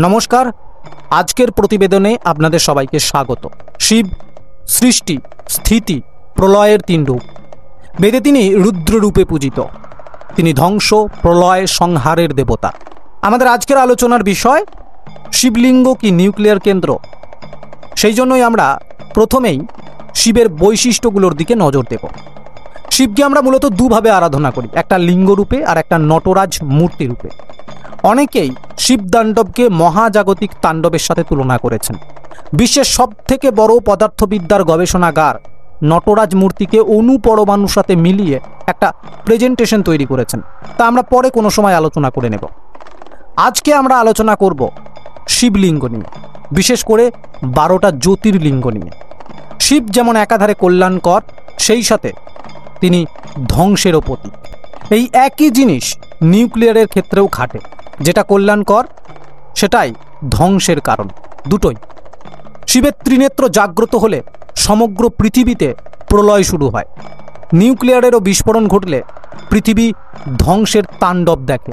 নমস্কার, আজকের প্রতিবেদনে আপনাদের সবাইকে স্বাগত। শিব সৃষ্টি, স্থিতি, প্রলয়ের তিন রূপ। বেদে তিনি রুদ্ররূপে পূজিত। তিনি ধ্বংস, প্রলয়, সংহারের দেবতা। আমাদের আজকের আলোচনার বিষয় শিবলিঙ্গ কি নিউক্লিয়ার কেন্দ্র। সেই জন্যই আমরা প্রথমেই শিবের বৈশিষ্ট্যগুলোর দিকে নজর দেব। শিবকে আমরা মূলত দুভাবে আরাধনা করি, একটা লিঙ্গরূপে আর একটা নটরাজ মূর্তি রূপে। অনেকেই শিব তাণ্ডবকে মহাজাগতিক তাণ্ডবের সাথে তুলনা করেছেন। বিশ্বের সবথেকে বড় পদার্থবিদ্যার গবেষণাগার নটরাজ মূর্তিকে অণু পরমাণুর সাথে মিলিয়ে একটা প্রেজেন্টেশন তৈরি করেছেন। তা আমরা পরে কোনো সময় আলোচনা করে নেব। আজকে আমরা আলোচনা করব শিবলিঙ্গ নিয়ে, বিশেষ করে 12টা জ্যোতির্লিঙ্গ নিয়ে। শিব যেমন একাধারে কল্যাণকর, সেই সাথে তিনি ধ্বংসেরও প্রতীক। এই একই জিনিস নিউক্লিয়ারের ক্ষেত্রেও খাটে। যেটা কল্যাণকর সেটাই ধ্বংসের কারণ, দুটোই। শিবের ত্রিনেত্র জাগ্রত হলে সমগ্র পৃথিবীতে প্রলয় শুরু হয়। নিউক্লিয়ারেরও বিস্ফোরণ ঘটলে পৃথিবী ধ্বংসের তাণ্ডব দেখে।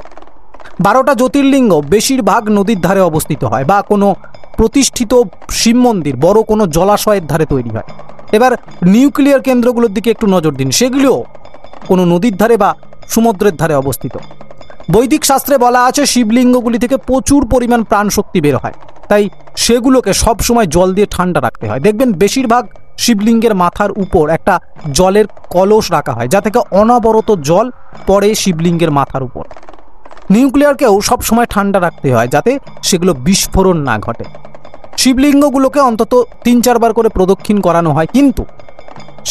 12টা জ্যোতির্লিঙ্গ বেশিরভাগ নদীর ধারে অবস্থিত হয় বা কোনো প্রতিষ্ঠিত শিব মন্দির বড় কোনো জলাশয়ের ধারে তৈরি হয়। এবার নিউক্লিয়ার কেন্দ্রগুলোর দিকে একটু নজর দিন। সেগুলিও কোনো নদীর ধারে বা সমুদ্রের ধারে অবস্থিত। বৈদিক শাস্ত্রে বলা আছে শিবলিঙ্গগুলি থেকে প্রচুর পরিমাণ প্রাণশক্তি বের হয়, তাই সেগুলোকে সবসময় জল দিয়ে ঠান্ডা রাখতে হয়। দেখবেন বেশিরভাগ শিবলিঙ্গের মাথার উপর একটা জলের কলস রাখা হয়, যা থেকে অনবরত জল পড়ে শিবলিঙ্গের মাথার উপর। নিউক্লিয়ারকেও সবসময় ঠান্ডা রাখতে হয় যাতে সেগুলো বিস্ফোরণ না ঘটে। শিবলিঙ্গগুলোকে অন্তত 3-4 বার করে প্রদক্ষিণ করানো হয়, কিন্তু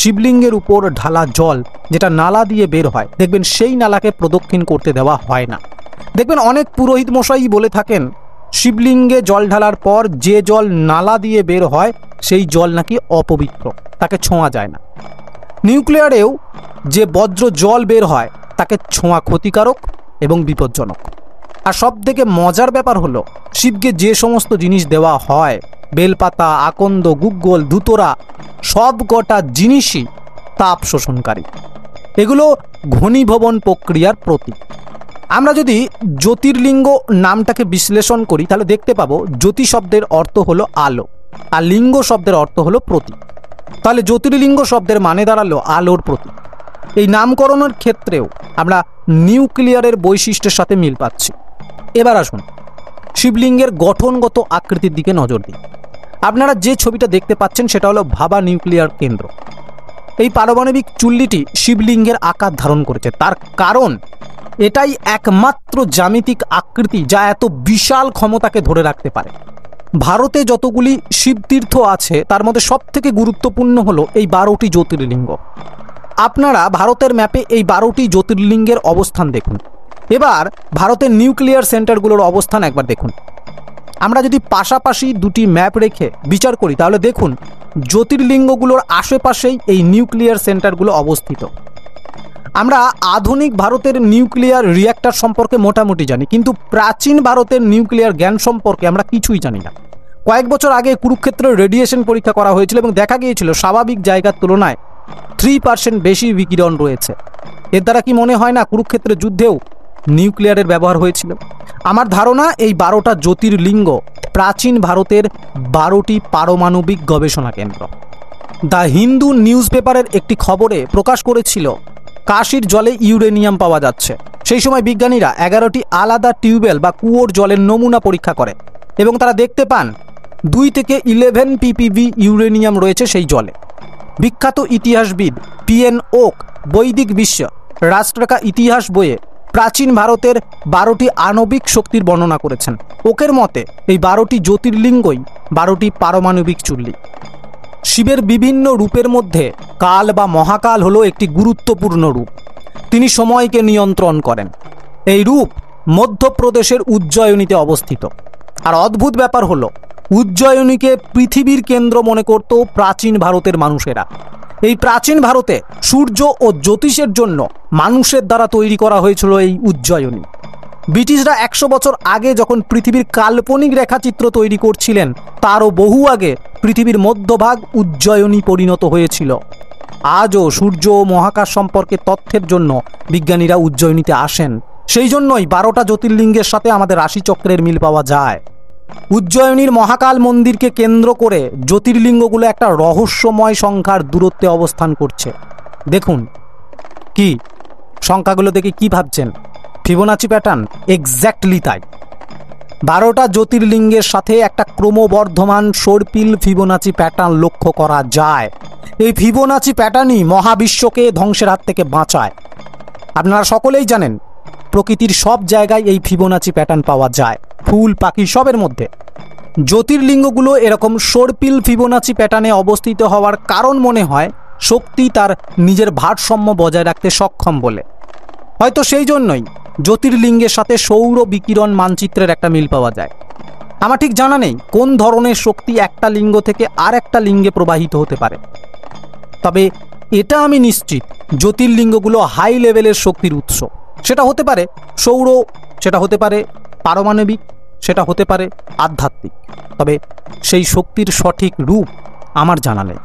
শিবলিঙ্গের উপর ঢালা জল যেটা নালা দিয়ে বের হয়, দেখবেন সেই নালাকে প্রদক্ষিণ করতে দেওয়া হয় না। দেখবেন অনেক পুরোহিত মশাই বলে থাকেন শিবলিঙ্গে জল ঢালার পর যে জল নালা দিয়ে বের হয় সেই জল নাকি অপবিত্র, তাকে ছোঁয়া যায় না। নিউক্লিয়ারেও যে বজ্র জল বের হয় তাকে ছোঁয়া ক্ষতিকারক এবং বিপজ্জনক। আর সবথেকে মজার ব্যাপার হলো শিবকে যে সমস্ত জিনিস দেওয়া হয়, বেলপাতা, আকন্দ, গুগ্গল, ধুতরা, সব কটা জিনিসই তাপ শোষণকারী। এগুলো ঘনীভবন প্রক্রিয়ার প্রতীক। আমরা যদি জ্যোতির্লিঙ্গ নামটাকে বিশ্লেষণ করি তাহলে দেখতে পাবো জ্যোতি শব্দের অর্থ হলো আলো, আর লিঙ্গ শব্দের অর্থ হলো প্রতীক। তাহলে জ্যোতির্লিঙ্গ শব্দের মানে দাঁড়ালো আলোর প্রতীক। এই নামকরণের ক্ষেত্রেও আমরা নিউক্লিয়ারের বৈশিষ্ট্যের সাথে মিল পাচ্ছি। এবার আসুন শিবলিঙ্গের গঠনগত আকৃতির দিকে নজর দিন। আপনারা যে ছবিটা দেখতে পাচ্ছেন সেটা হলো ভাবা নিউক্লিয়ার কেন্দ্র। এই পারমাণবিক চুল্লিটি শিবলিঙ্গের আকার ধারণ করেছে। তার কারণ এটাই একমাত্র জ্যামিতিক আকৃতি যা এত বিশাল ক্ষমতাকে ধরে রাখতে পারে। ভারতে যতগুলি শিবতীর্থ আছে তার মধ্যে সবথেকে গুরুত্বপূর্ণ হলো এই 12টি জ্যোতির্লিঙ্গ। আপনারা ভারতের ম্যাপে এই 12টি জ্যোতির্লিঙ্গের অবস্থান দেখুন। এবার ভারতের নিউক্লিয়ার সেন্টারগুলোর অবস্থান একবার দেখুন। আমরা যদি পাশাপাশি দুটি ম্যাপ রেখে বিচার করি তাহলে দেখুন জ্যোতির্লিঙ্গগুলোর আশেপাশেই এই নিউক্লিয়ার সেন্টারগুলো অবস্থিত। আমরা আধুনিক ভারতের নিউক্লিয়ার রিঅ্যাক্টর সম্পর্কে মোটামুটি জানি, কিন্তু প্রাচীন ভারতের নিউক্লিয়ার জ্ঞান সম্পর্কে আমরা কিছুই জানি না। কয়েক বছর আগে কুরুক্ষেত্রের রেডিয়েশন পরীক্ষা করা হয়েছিল এবং দেখা গিয়েছিল স্বাভাবিক জায়গার তুলনায় 3% বেশি বিকিরণ রয়েছে। এর দ্বারা কি মনে হয় না কুরুক্ষেত্রের যুদ্ধেও নিউক্লিয়ারের ব্যবহার হয়েছিল? আমার ধারণা এই 12টা জ্যোতির্লিঙ্গ প্রাচীন ভারতের 12টি পারমাণবিক গবেষণা কেন্দ্র। দ্য হিন্দু নিউজ পেপারের একটি খবরে প্রকাশ করেছিল কাশীর জলে ইউরেনিয়াম পাওয়া যাচ্ছে। সেই সময় বিজ্ঞানীরা 11টি আলাদা টিউবওয়েল বা কুয়োর জলের নমুনা পরীক্ষা করে এবং তারা দেখতে পান 2 থেকে 11 ppb ইউরেনিয়াম রয়েছে সেই জলে। বিখ্যাত ইতিহাসবিদ PN ওক বৈদিক বিশ্ব রাষ্ট্রকা ইতিহাস বইয়ে প্রাচীন ভারতের 12টি আণবিক শক্তির বর্ণনা করেছেন। ওকের মতে এই 12টি জ্যোতির্লিঙ্গই 12টি পারমাণবিক চুল্লি। শিবের বিভিন্ন রূপের মধ্যে কাল বা মহাকাল হলো একটি গুরুত্বপূর্ণ রূপ। তিনি সময়কে নিয়ন্ত্রণ করেন। এই রূপ মধ্যপ্রদেশের উজ্জয়িনীতে অবস্থিত। আর অদ্ভুত ব্যাপার হলো উজ্জয়িনীকে পৃথিবীর কেন্দ্র মনে করত প্রাচীন ভারতের মানুষেরা। এই প্রাচীন ভারতে সূর্য ও জ্যোতিষের জন্য মানুষের দ্বারা তৈরি করা হয়েছিল এই উজ্জয়িনী। ব্রিটিশরা 100 বছর আগে যখন পৃথিবীর কাল্পনিক রেখাচিত্র তৈরি করছিলেন তারও বহু আগে পৃথিবীর মধ্যভাগ উজ্জয়িনী পরিণত হয়েছিল। আজও সূর্য ও মহাকাশ সম্পর্কে তথ্যের জন্য বিজ্ঞানীরা উজ্জয়িনীতে আসেন। সেই জন্যই 12টা জ্যোতির্লিঙ্গের সাথে আমাদের রাশিচক্রের মিল পাওয়া যায়। উজ্জয়িনীর মহাকাল মন্দিরকে কেন্দ্র করে জ্যোতির্লিঙ্গগুলো একটা রহস্যময় সংখ্যার দূরত্বে অবস্থান করছে। দেখুন কি সংখ্যাগুলো দেখে কি ভাবছেন? Fibonacci pattern? এক্স্যাক্টলি তাই। 12টা জ্যোতির্লিঙ্গের সাথে একটা ক্রমবর্ধমান সর্পিল ফিবোনাচি প্যাটার্ন লক্ষ্য করা যায়। এই ফিবোনাচি প্যাটার্নই মহাবিশ্বকে ধ্বংসের হাত থেকে বাঁচায়। আপনারা সকলেই জানেন প্রকৃতির সব জায়গায় এই ফিবোনাচি প্যাটার্ন পাওয়া যায়, ফুল পাখি সবের মধ্যে। জ্যোতির্লিঙ্গগুলো এরকম সর্পিল ফিবোনাচি প্যাটার্নে অবস্থিত হওয়ার কারণ মনে হয় শক্তি তার নিজের ভারসাম্য বজায় রাখতে সক্ষম বলে। হয়তো সেই জন্যই জ্যোতির্লিঙ্গের সাথে সৌর বিকিরণ মানচিত্রের একটা মিল পাওয়া যায়। আমার ঠিক জানা নেই কোন ধরনের শক্তি একটা লিঙ্গ থেকে আর একটা লিঙ্গে প্রবাহিত হতে পারে, তবে এটা আমি নিশ্চিত জ্যোতির্লিঙ্গগুলো হাই লেভেলের শক্তির উৎস। সেটা হতে পারে সৌর, সেটা হতে পারে পারমাণবিক, সেটা হতে পারে আধ্যাত্মিক, তবে সেই শক্তির সঠিক রূপ আমার জানা নেই।